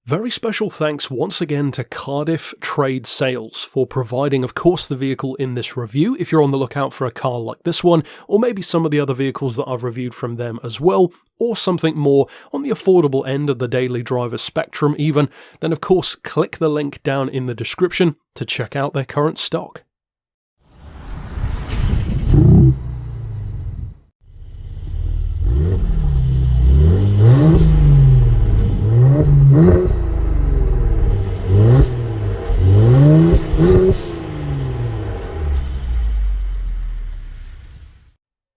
Very special thanks once again to Cardiff Trade Sales for providing, of course, the vehicle in this review. If you're on the lookout for a car like this one, or maybe some of the other vehicles that I've reviewed from them as well, or something more on the affordable end of the daily driver spectrum even, then of course click the link down in the description to check out their current stock.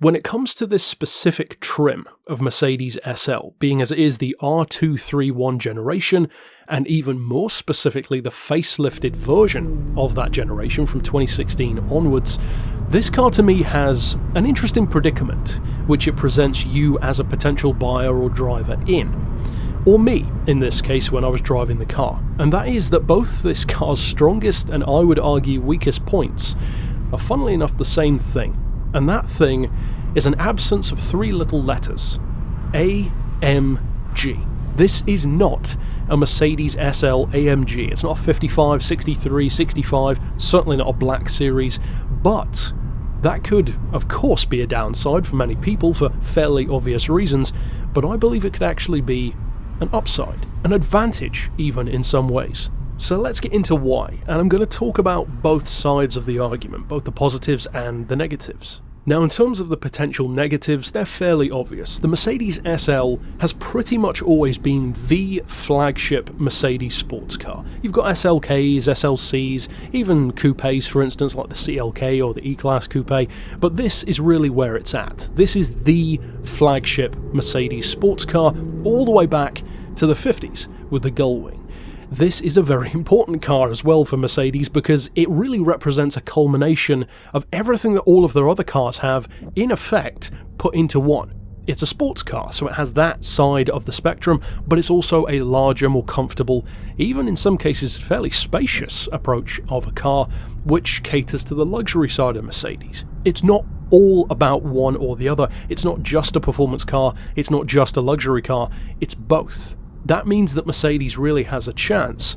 When it comes to this specific trim of Mercedes SL, being as it is the R231 generation, and even more specifically the facelifted version of that generation from 2016 onwards, this car to me has an interesting predicament, which it presents you as a potential buyer or driver in. Or me, in this case, when I was driving the car. And that is that both this car's strongest and I would argue weakest points are funnily enough the same thing. And that thing is an absence of three little letters. AMG. This is not a Mercedes SL AMG. It's not a 55, 63, 65, certainly not a black series, but that could, of course, be a downside for many people for fairly obvious reasons, but I believe it could actually be an upside, an advantage even in some ways. So let's get into why, and I'm going to talk about both sides of the argument, both the positives and the negatives. Now, in terms of the potential negatives, they're fairly obvious. The Mercedes SL has pretty much always been the flagship Mercedes sports car. You've got SLKs, SLCs, even coupes, for instance, like the CLK or the E-Class coupe, but this is really where it's at. This is the flagship Mercedes sports car, all the way back to the 50s with the Gullwing. This is a very important car as well for Mercedes because it really represents a culmination of everything that all of their other cars have, in effect, put into one. It's a sports car, so it has that side of the spectrum, but it's also a larger, more comfortable, even in some cases fairly spacious approach of a car, which caters to the luxury side of Mercedes. It's not all about one or the other. It's not just a performance car, it's not just a luxury car, it's both. That means that Mercedes really has a chance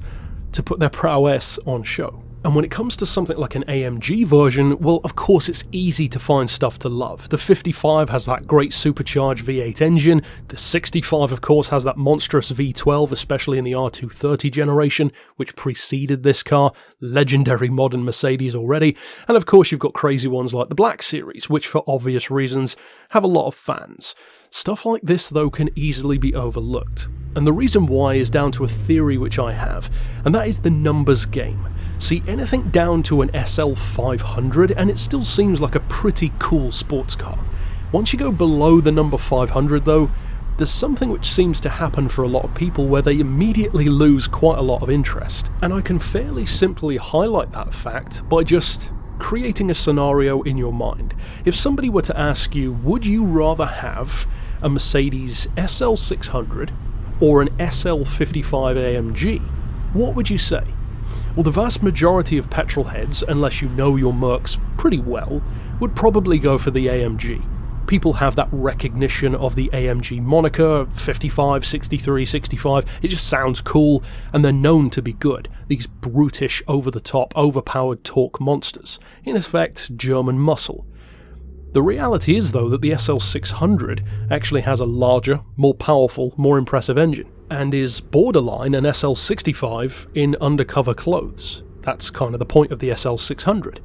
to put their prowess on show. And when it comes to something like an AMG version, well, of course it's easy to find stuff to love. The 55 has that great supercharged V8 engine, the 65 of course has that monstrous V12, especially in the R230 generation, which preceded this car, legendary modern Mercedes already, and of course you've got crazy ones like the Black Series, which for obvious reasons have a lot of fans. Stuff like this, though, can easily be overlooked, and the reason why is down to a theory which I have, and that is the numbers game. See, anything down to an SL400 and it still seems like a pretty cool sports car. Once you go below the number 500 though, there's something which seems to happen for a lot of people where they immediately lose quite a lot of interest, and I can fairly simply highlight that fact by just creating a scenario in your mind. If somebody were to ask you, would you rather have a Mercedes SL600 or an SL55 AMG, what would you say? Well, the vast majority of petrol heads, unless you know your Mercs pretty well, would probably go for the AMG. People have that recognition of the AMG moniker, 55, 63, 65, it just sounds cool, and they're known to be good. These brutish, over-the-top, overpowered torque monsters. In effect, German muscle. The reality is, though, that the SL600 actually has a larger, more powerful, more impressive engine, and is borderline an SL65 in undercover clothes. That's kind of the point of the SL600.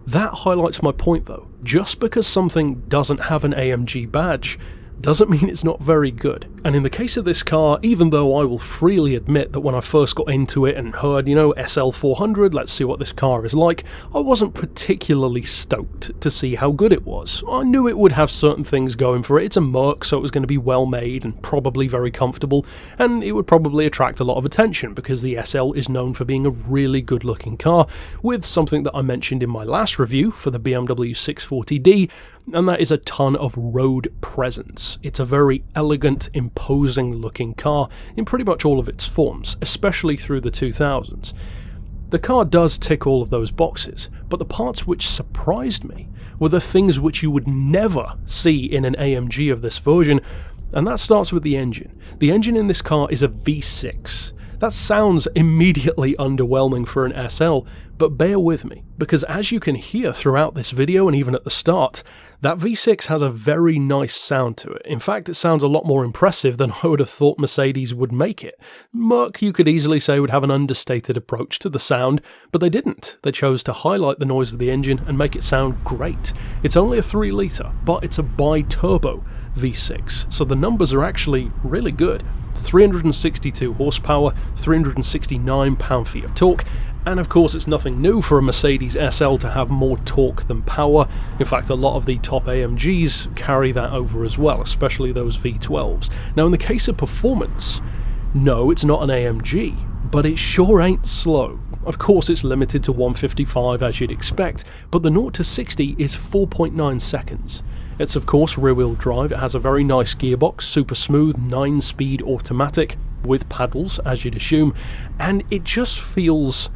That highlights my point, though. Just because something doesn't have an AMG badge doesn't mean it's not very good. And in the case of this car, even though I will freely admit that when I first got into it and heard, SL400, let's see what this car is like, I wasn't particularly stoked to see how good it was. I knew it would have certain things going for it. It's a Merc, so it was going to be well made and probably very comfortable, and it would probably attract a lot of attention because the SL is known for being a really good looking car, with something that I mentioned in my last review for the BMW 640D, and that is a ton of road presence. It's a very elegant, imposing looking car in pretty much all of its forms, especially through the 2000s. The car does tick all of those boxes, but the parts which surprised me were the things which you would never see in an AMG of this version, and that starts with the engine. The engine in this car is a V6. That sounds immediately underwhelming for an SL, but bear with me, because as you can hear throughout this video and even at the start, that V6 has a very nice sound to it. In fact, it sounds a lot more impressive than I would have thought Mercedes would make it. Merc, you could easily say, would have an understated approach to the sound, but they didn't. They chose to highlight the noise of the engine and make it sound great. It's only a 3 litre, but it's a bi-turbo V6, so the numbers are actually really good. 362 horsepower, 369 pound-feet of torque, and of course it's nothing new for a Mercedes SL to have more torque than power. In fact, a lot of the top AMGs carry that over as well, especially those V12s. Now in the case of performance, no, it's not an AMG, but it sure ain't slow. Of course it's limited to 155 as you'd expect, but the 0 to 60 is 4.9 seconds. It's of course rear-wheel drive, it has a very nice gearbox, super smooth, 9-speed automatic with paddles as you'd assume, and it just feels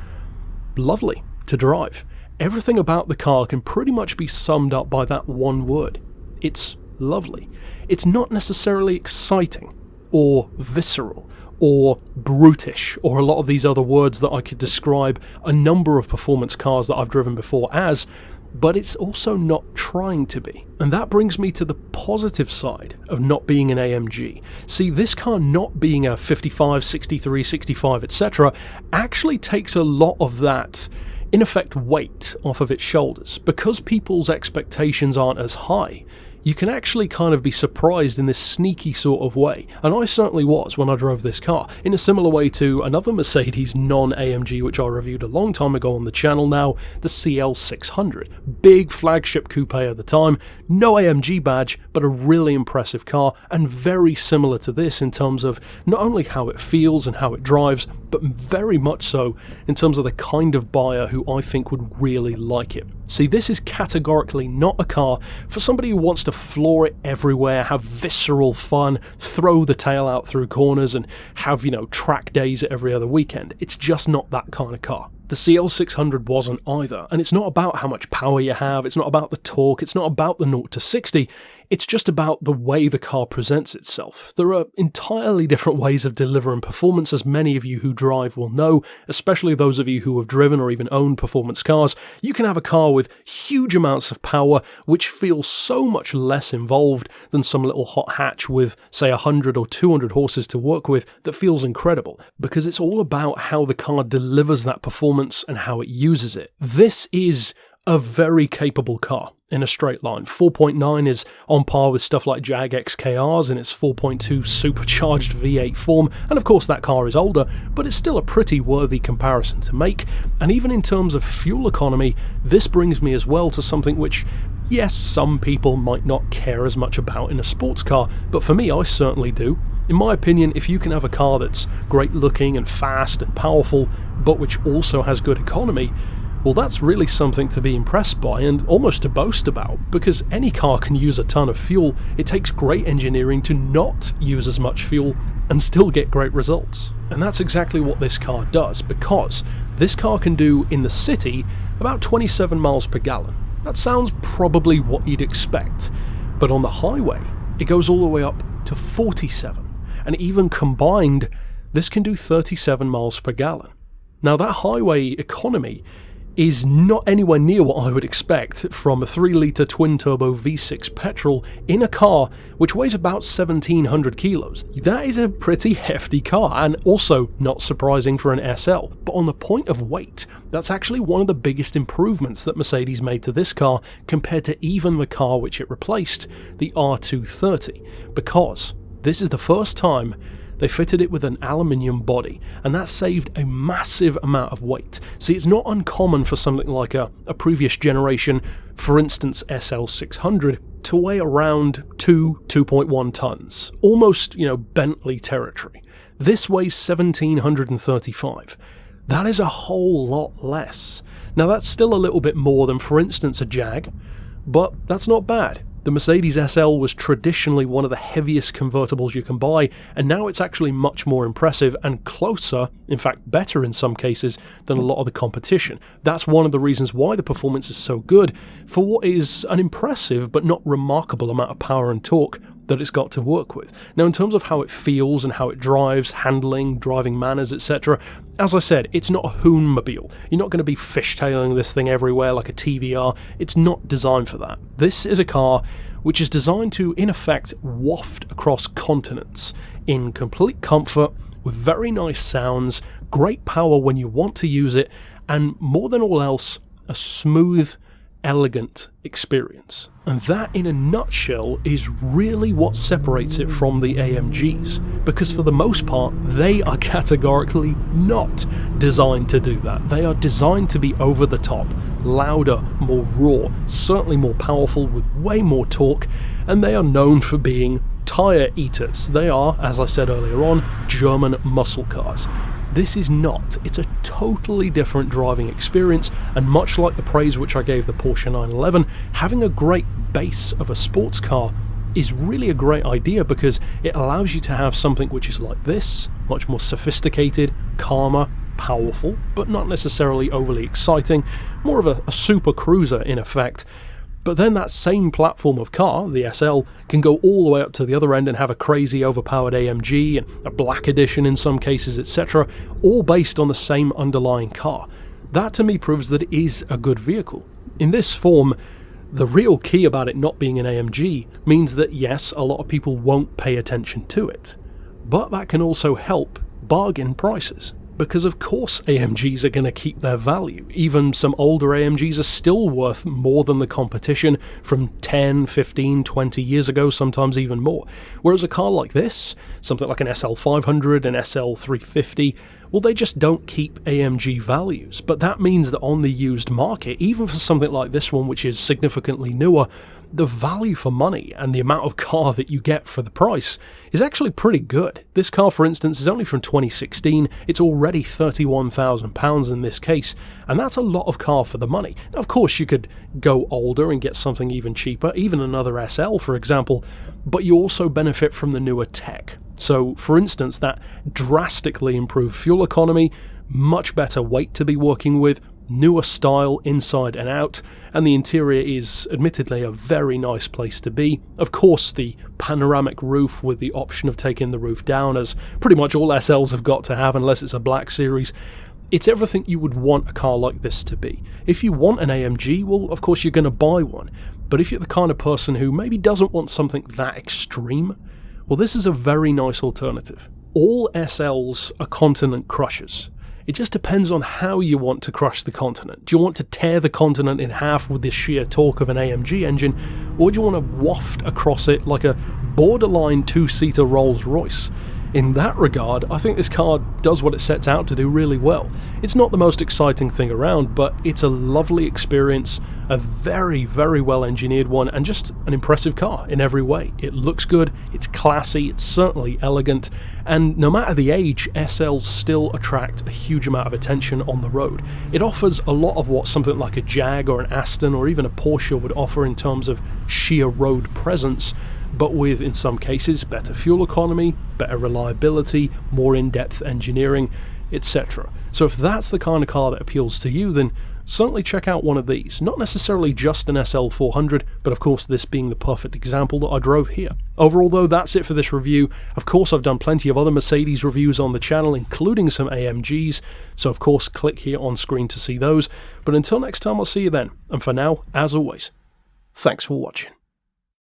lovely to drive. Everything about the car can pretty much be summed up by that one word. It's lovely. It's not necessarily exciting or visceral or brutish or a lot of these other words that I could describe a number of performance cars that I've driven before as, but it's also not trying to be. And that brings me to the positive side of not being an AMG. See, this car not being a 55, 63, 65, etc. actually takes a lot of that, in effect, weight off of its shoulders. Because people's expectations aren't as high, you can actually kind of be surprised in this sneaky sort of way, and I certainly was when I drove this car, in a similar way to another Mercedes non-AMG which I reviewed a long time ago on the channel now, the CL600. Big flagship coupe at the time, no AMG badge, but a really impressive car, and very similar to this in terms of not only how it feels and how it drives, but very much so in terms of the kind of buyer who I think would really like it. See, this is categorically not a car for somebody who wants to floor it everywhere, have visceral fun, throw the tail out through corners and have, track days every other weekend. It's just not that kind of car. The CL600 wasn't either, and it's not about how much power you have, it's not about the torque, it's not about the 0 to 60, it's just about the way the car presents itself. There are entirely different ways of delivering performance, as many of you who drive will know, especially those of you who have driven or even owned performance cars. You can have a car with huge amounts of power, which feels so much less involved than some little hot hatch with, say, 100 or 200 horses to work with that feels incredible, because it's all about how the car delivers that performance and how it uses it. This is a very capable car in a straight line. 4.9 is on par with stuff like Jag XKRs in its 4.2 supercharged V8 form, and of course that car is older, but it's still a pretty worthy comparison to make. And even in terms of fuel economy, this brings me as well to something which, yes, some people might not care as much about in a sports car, but for me I certainly do. In my opinion, if you can have a car that's great looking and fast and powerful, but which also has good economy, well, that's really something to be impressed by and almost to boast about, because any car can use a ton of fuel. It takes great engineering to not use as much fuel and still get great results. And that's exactly what this car does, because this car can do in the city about 27 miles per gallon. That sounds probably what you'd expect, but on the highway it goes all the way up to 47. And even combined, this can do 37 miles per gallon. Now that highway economy is not anywhere near what I would expect from a 3-litre twin-turbo V6 petrol in a car which weighs about 1,700 kilos. That is a pretty hefty car, and also not surprising for an SL. But on the point of weight, that's actually one of the biggest improvements that Mercedes made to this car compared to even the car which it replaced, the R230, because this is the first time they fitted it with an aluminium body, and that saved a massive amount of weight. See, it's not uncommon for something like a previous generation, for instance SL600, to weigh around 2.1 tons. Almost, Bentley territory. This weighs 1,735. That is a whole lot less. Now that's still a little bit more than, for instance, a Jag, but that's not bad. The Mercedes SL was traditionally one of the heaviest convertibles you can buy, and now it's actually much more impressive and closer, in fact better in some cases, than a lot of the competition. That's one of the reasons why the performance is so good for what is an impressive but not remarkable amount of power and torque. that it's got to work with. Now, in terms of how it feels and how it drives, handling, driving manners, etc., as I said, it's not a hoonmobile. You're not going to be fishtailing this thing everywhere like a TVR. It's not designed for that. This is a car which is designed to, in effect, waft across continents in complete comfort, with very nice sounds, great power when you want to use it, and more than all else, a smooth, elegant experience. And that, in a nutshell, is really what separates it from the AMGs, because for the most part, they are categorically not designed to do that. They are designed to be over the top, louder, more raw, certainly more powerful with way more torque, and they are known for being tyre eaters. They are, as I said earlier on, German muscle cars. This is not. It's a totally different driving experience, and much like the praise which I gave the Porsche 911, having a great base of a sports car is really a great idea, because it allows you to have something which is like this, much more sophisticated, calmer, powerful, but not necessarily overly exciting, more of a super cruiser in effect. But then that same platform of car, the SL, can go all the way up to the other end and have a crazy overpowered AMG and a black edition in some cases, etc., all based on the same underlying car. That to me proves that it is a good vehicle. In this form, the real key about it not being an AMG means that yes, a lot of people won't pay attention to it, but that can also help bargain prices. Because of course AMGs are going to keep their value. Even some older AMGs are still worth more than the competition from 10, 15, 20 years ago, sometimes even more. Whereas a car like this, something like an SL500, an SL350, well, they just don't keep AMG values. But that means that on the used market, even for something like this one, which is significantly newer, the value for money and the amount of car that you get for the price is actually pretty good. This car, for instance, is only from 2016. It's already £31,000 in this case, and that's a lot of car for the money. Now, of course, you could go older and get something even cheaper, even another SL, for example, but you also benefit from the newer tech. So, for instance, that drastically improved fuel economy, much better weight to be working with, newer style inside and out, and the interior is admittedly a very nice place to be. Of course, the panoramic roof with the option of taking the roof down, as pretty much all SLs have got to have unless it's a black series. It's everything you would want a car like this to be. If you want an AMG, well, of course you're going to buy one, but if you're the kind of person who maybe doesn't want something that extreme, well, this is a very nice alternative. All SLs are continent crushers. It just depends on how you want to crush the continent. Do you want to tear the continent in half with the sheer torque of an AMG engine, or do you want to waft across it like a borderline two-seater Rolls-Royce? In that regard, I think this car does what it sets out to do really well. It's not the most exciting thing around, but it's a lovely experience, a very, very well engineered one, and just an impressive car in every way. It looks good, it's classy, it's certainly elegant, and no matter the age, SLs still attract a huge amount of attention on the road. It offers a lot of what something like a Jag or an Aston or even a Porsche would offer in terms of sheer road presence, but with, in some cases, better fuel economy, better reliability, more in-depth engineering, etc. So if that's the kind of car that appeals to you, then certainly check out one of these. Not necessarily just an SL400, but of course this being the perfect example that I drove here. Overall though, that's it for this review. Of course I've done plenty of other Mercedes reviews on the channel, including some AMGs, so of course click here on screen to see those. But until next time, I'll see you then, and for now, as always, thanks for watching.